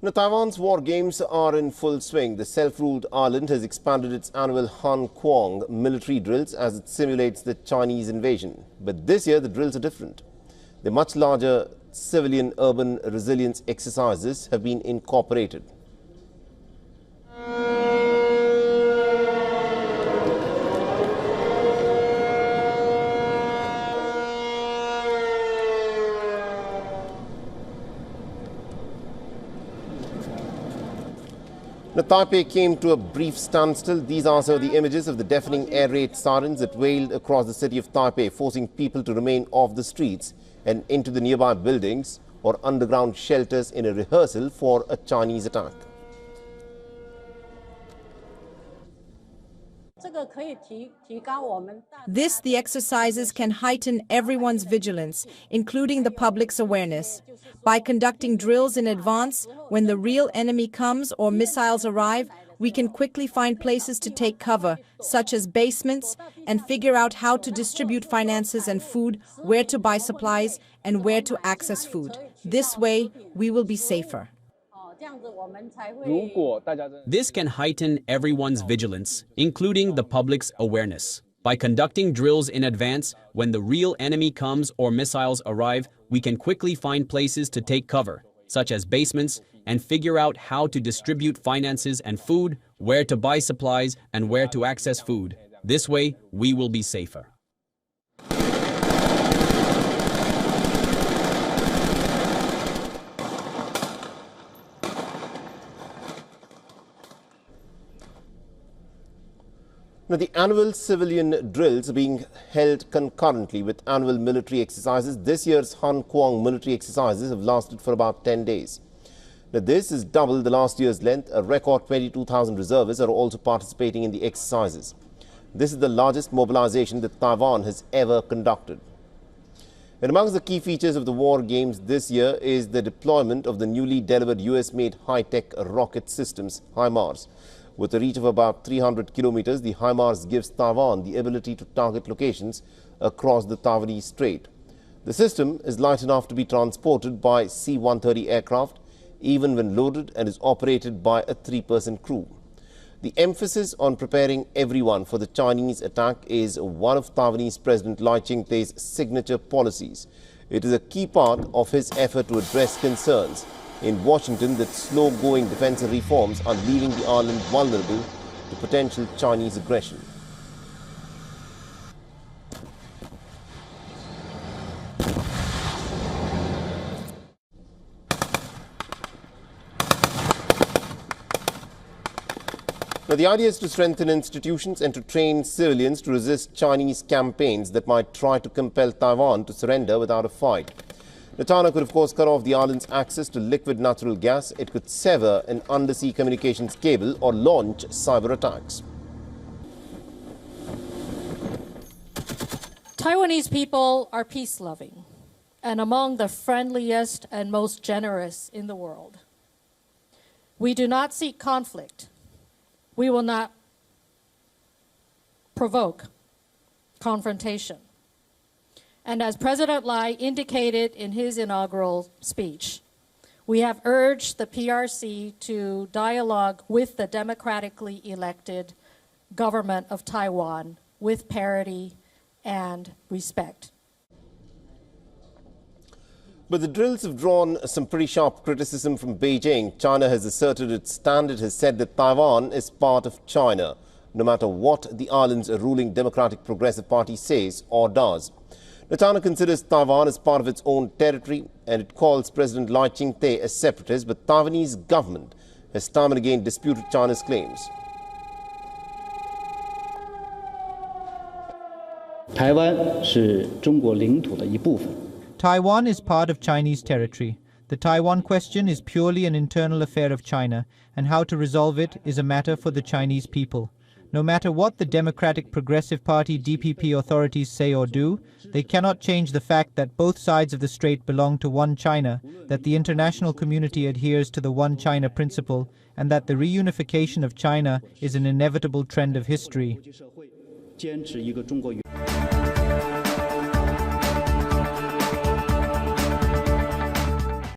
Now, Taiwan's war games are in full swing. The self-ruled island has expanded its annual Han Kuang military drills as it simulates the Chinese invasion. But this year, the drills are different. The much larger civilian urban resilience exercises have been incorporated. Now, Taipei came to a brief standstill. These are some of the images of the deafening air raid sirens that wailed across the city of Taipei, forcing people to remain off the streets and into the nearby buildings or underground shelters in a rehearsal for a Chinese attack. The exercises can heighten everyone's vigilance, including the public's awareness. By conducting drills in advance, when the real enemy comes or missiles arrive, we can quickly find places to take cover, such as basements, and figure out how to distribute finances and food, where to buy supplies, and where to access food. This way, we will be safer. This can heighten everyone's vigilance, including the public's awareness. By conducting drills in advance, when the real enemy comes or missiles arrive, we can quickly find places to take cover, such as basements, and figure out how to distribute finances and food, where to buy supplies, and where to access food. This way, we will be safer. Now, the annual civilian drills are being held concurrently with annual military exercises. This year's Han Kuang military exercises have lasted for about 10 days. Now, this is double the last year's length. A record 22,000 reservists are also participating in the exercises. This is the largest mobilization that Taiwan has ever conducted. And amongst the key features of the war games this year is the deployment of the newly delivered US-made high-tech rocket systems, HIMARS. With a reach of about 300 kilometers, the HIMARS gives Taiwan the ability to target locations across the Taiwanese Strait. The system is light enough to be transported by C-130 aircraft, even when loaded, and is operated by a 3-person crew. The emphasis on preparing everyone for the Chinese attack is one of Taiwanese President Lai Ching-te's signature policies. It is a key part of his effort to address concerns in Washington that slow-going defensive reforms are leaving the island vulnerable to potential Chinese aggression. Now, the idea is to strengthen institutions and to train civilians to resist Chinese campaigns that might try to compel Taiwan to surrender without a fight. China could, of course, cut off the island's access to liquid natural gas. It could sever an undersea communications cable or launch cyber attacks. Taiwanese people are peace-loving and among the friendliest and most generous in the world. We do not seek conflict. We will not provoke confrontation. And as President Lai indicated in his inaugural speech, we have urged the PRC to dialogue with the democratically elected government of Taiwan with parity and respect. But the drills have drawn some pretty sharp criticism from Beijing. China has asserted its stand. It has said that Taiwan is part of China, no matter what the island's ruling Democratic Progressive Party says or does. China considers Taiwan as part of its own territory, and it calls President Lai Ching-te a separatist, but Taiwanese government has time and again disputed China's claims. Taiwan is part of Chinese territory. The Taiwan question is purely an internal affair of China, and how to resolve it is a matter for the Chinese people. No matter what the Democratic Progressive Party DPP authorities say or do, they cannot change the fact that both sides of the strait belong to one China, that the international community adheres to the one China principle, and that the reunification of China is an inevitable trend of history.